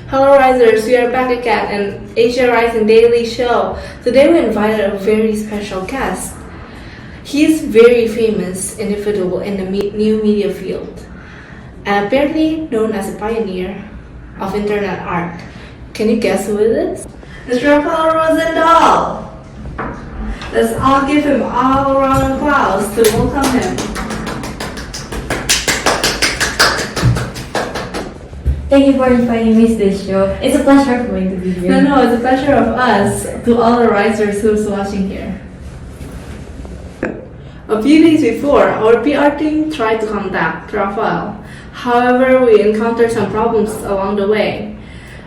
Hello Risers, we are back again in Asia Rising Daily Show. Today we invited a very special guest. He's very famous individual in the new media field, and apparently known as a pioneer of internet art. Can you guess who it is? It's Rafael Rosendahl. Let's all give him all around applause to welcome him. Thank you for inviting me to this show. It's a pleasure for me to be here. No, it's a pleasure of us to all the risers who's watching here. A few days before, our PR team tried to contact Rafael. However, we encountered some problems along the way.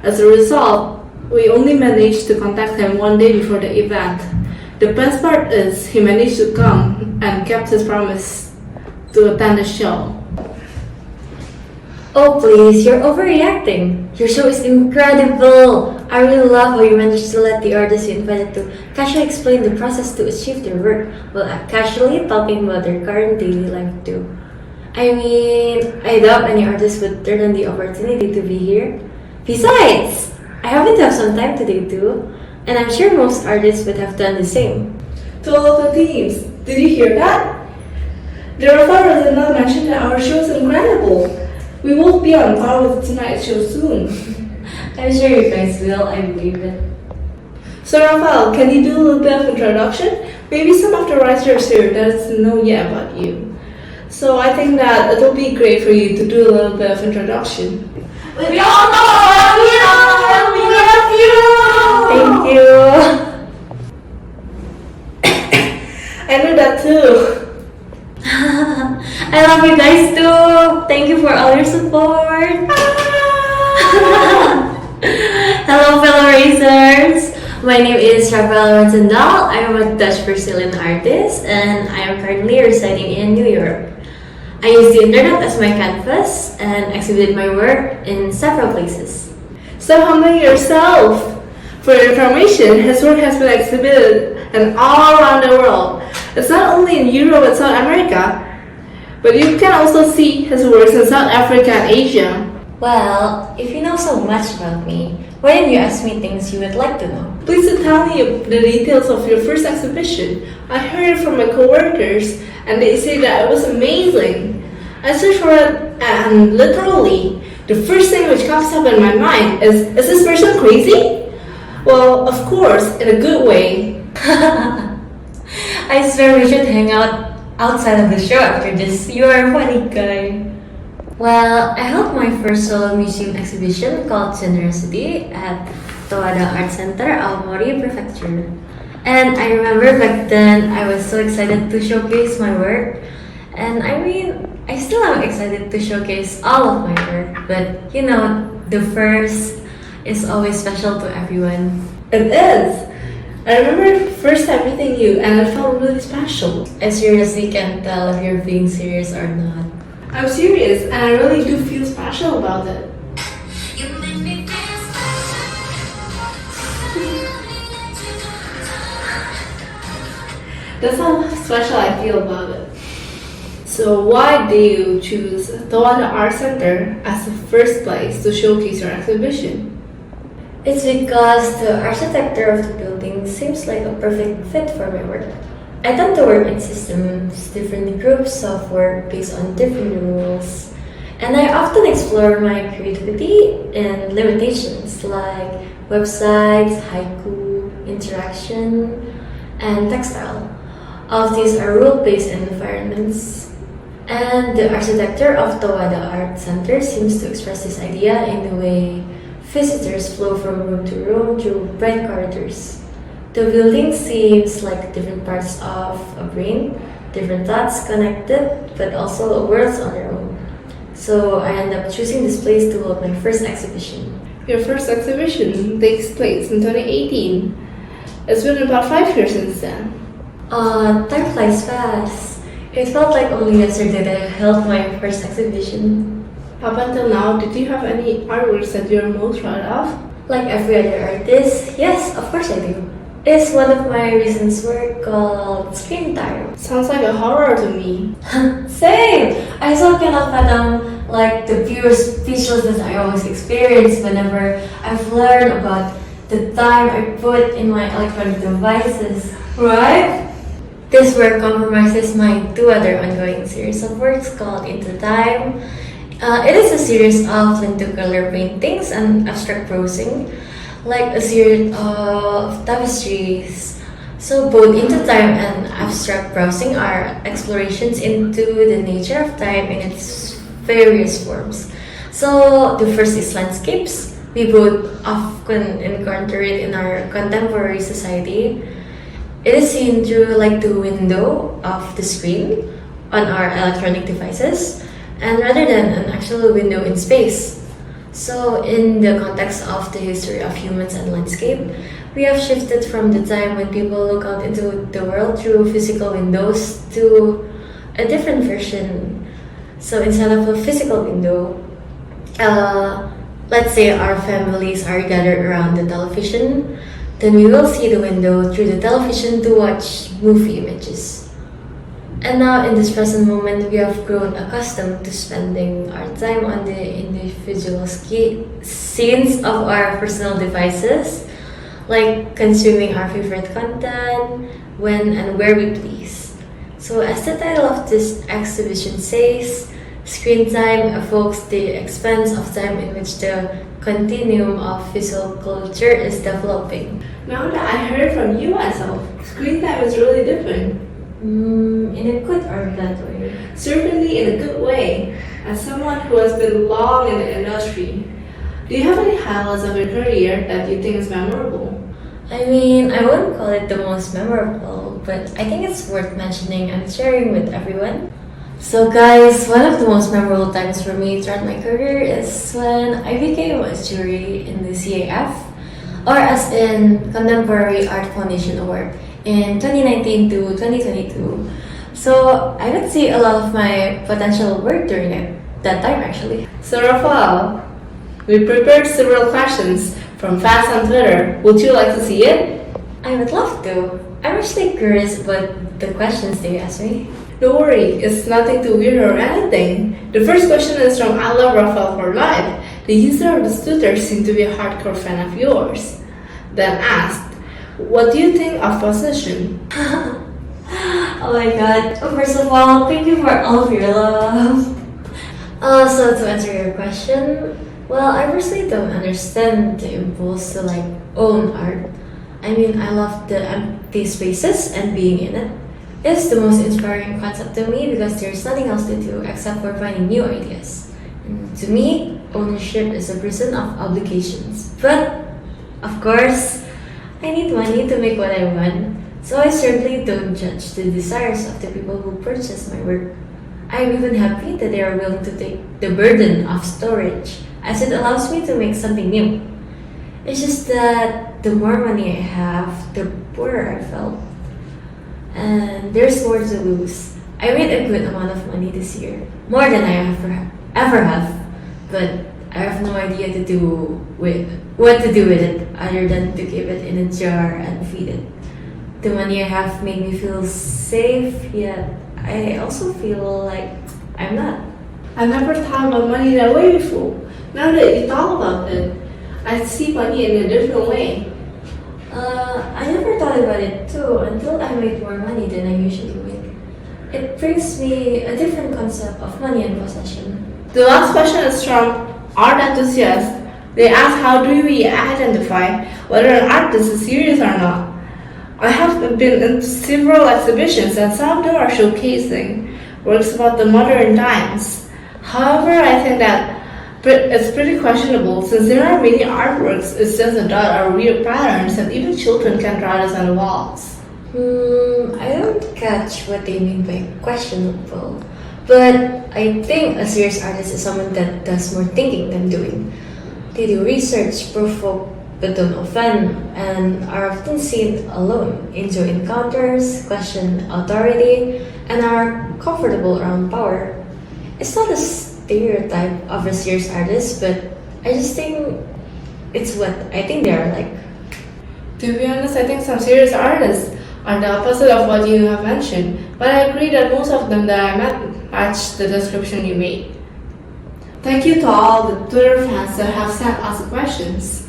As a result, we only managed to contact him one day before the event. The best part is he managed to come and kept his promise to attend the show. Oh please, you're overreacting. Your show is incredible. I really love how you managed to let the artists you invited to casually explain the process to achieve their work while casually talking about their current daily life too. I mean, I doubt any artist would turn on the opportunity to be here. Besides, I happen to have some time today too, and I'm sure most artists would have done the same. To all of the teams, did you hear that? The Rafael did not mention that our show is incredible. We will be on par with tonight's show soon. I'm sure you guys will, I believe it. So Rafael, can you do a little bit of introduction? Maybe some of the writers here doesn't know yet about you. So I think that it will be great for you to do a little bit of introduction. We all know Thank you. I know that too. I love you guys too. Thank you for all your support. Hello, fellow racers. My name is Rafael Ronsendal. I am a Dutch Brazilian artist and I am currently residing in New York. I use the internet as my canvas and exhibited my work in several places. Stop humbling yourself. For your information, his work has been exhibited and all around the world. It's not only in Europe and South America, but you can also see his works in South Africa and Asia. Well, if you know so much about me, why didn't you ask me things you would like to know? Please do tell me the details of your first exhibition. I heard it from my coworkers and they say that it was amazing. I searched for it and literally, the first thing which comes up in my mind is this person crazy? Well, of course, in a good way. I swear we should hang out outside of the show after this. You are a funny guy. Well, I held my first solo museum exhibition called Generosity at Towada Art Center, Aomori Prefecture. And I remember back then I was so excited to showcase my work. And I mean, I still am excited to showcase all of my work. But you know, the first is always special to everyone. It is. I remember the first time meeting you and it felt really special. I seriously can't tell if you're being serious or not. I'm serious and I really do feel special about it. That's how special I feel about it. So why do you choose Towada Art Center as the first place to showcase your exhibition? It's because the architecture of the building seems like a perfect fit for my work. I tend to work in systems, different groups of work based on different rules, and I often explore my creativity and limitations like websites, haiku, interaction, and textile. All of these are rule-based environments, and the architecture of Towada Art Center seems to express this idea in the way visitors flow from room to room through bright corridors. The building seems like different parts of a brain, different thoughts connected, but also worlds on their own. So I end up choosing this place to hold my first exhibition. Your first exhibition takes place in 2018. It's been about 5 years since then. Time flies fast. It felt like only yesterday that I held my first exhibition. Up until now, did you have any artworks that you're most proud of? Like every other artist, yes, of course I do. It's one of my recent work called Screen Time. Sounds like a horror to me. Same! I still cannot fathom like the pure speechlessness I always experience whenever I've learned about the time I put in my electronic devices. Right? This work compromises my two other ongoing series of works called Into Time. It is a series of lenticular paintings and abstract browsing, like a series of tapestries. So both Into Time and abstract browsing are explorations into the nature of time in its various forms. So the first is landscapes. We both often encounter it in our contemporary society. It is seen through like the window of the screen on our electronic devices, and rather than an actual window in space. So in the context of the history of humans and landscape, we have shifted from the time when people look out into the world through physical windows to a different version. So instead of a physical window, let's say our families are gathered around the television, then we will see the window through the television to watch movie images. And now in this present moment, we have grown accustomed to spending our time on the individual scenes of our personal devices, like consuming our favorite content when and where we please. So as the title of this exhibition says, Screen Time evokes the expanse of time in which the continuum of visual culture is developing. Now that I heard from you myself, Screen Time is really different. In a good or bad way? Certainly in a good way. As someone who has been long in the industry, Do you have any highlights of your career that you think is memorable? I mean, I wouldn't call it the most memorable, but I think it's worth mentioning and sharing with everyone. So, guys, one of the most memorable times for me throughout my career is when I became a jury in the CAF, or as in Contemporary Art Foundation Award in 2019 to 2022. So, I could see a lot of my potential work during that time actually. So, Rafael, we prepared several questions from fans on Twitter. Would you like to see it? I would love to. I'm actually curious about the questions they asked me. Don't worry, it's nothing too weird or anything. The first question is from I Love Rafael for Life. The user of the Twitter seemed to be a hardcore fan of yours. Then asked, what do you think of position? Oh my god. First of all, thank you for all of your love. So to answer your question, well, I personally don't understand the impulse to like own art. I mean, I love the empty spaces and being in it. It's the most inspiring concept to me because there's nothing else to do except for finding new ideas. And to me, ownership is a prison of obligations. But, of course, I need money to make what I want, so I certainly don't judge the desires of the people who purchase my work. I'm even happy that they are willing to take the burden of storage, as it allows me to make something new. It's just that the more money I have, the poorer I felt. And there's more to lose. I made a good amount of money this year, more than I ever have, but I have no idea what to do with it other than to keep it in a jar and feed it. The money I have made me feel safe, yet I also feel like I'm not. I never thought about money that way before. Now that you thought about it, I see money in a different way. I never thought about it too until I made more money than I usually make. It brings me a different concept of money and possession. The last question is from art enthusiasts. They ask how do we identify whether an artist is serious or not. I have been in several exhibitions and some of them are showcasing works about the modern times. However, I think that it's pretty questionable since there are many artworks, it's just a dot or weird patterns and even children can draw this on the walls. I don't catch what they mean by questionable, but I think a serious artist is someone that does more thinking than doing. They do research, provoke, but don't offend, and are often seen alone, enjoy encounters, question authority, and are comfortable around power. It's not a stereotype of a serious artist, but I just think it's what I think they are like. To be honest, I think some serious artists are the opposite of what you have mentioned, but I agree that most of them that I met match the description you made. Thank you to all the Twitter fans that have sent us questions.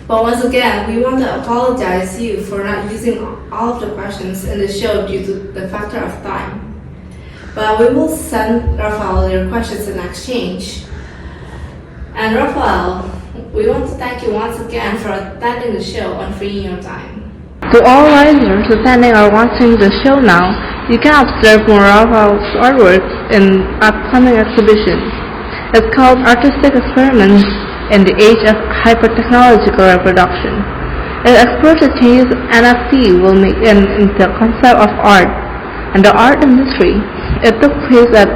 But once again, we want to apologize to you for not using all of the questions in the show due to the factor of time. But we will send Rafael your questions in exchange. And Rafael, we want to thank you once again for attending the show and freeing your time. To all listeners attending or watching the show now, you can observe more of Rafael's artwork in upcoming exhibitions. It's called Artistic Experiments in the Age of Hyper-Technological Reproduction. It explores the changes NFT will make in the concept of art and the art industry. It took place at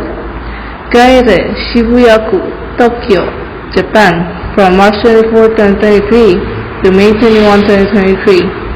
Gaire, Shibuyaku, Tokyo, Japan from March 24, 2023 to May 21, 2023.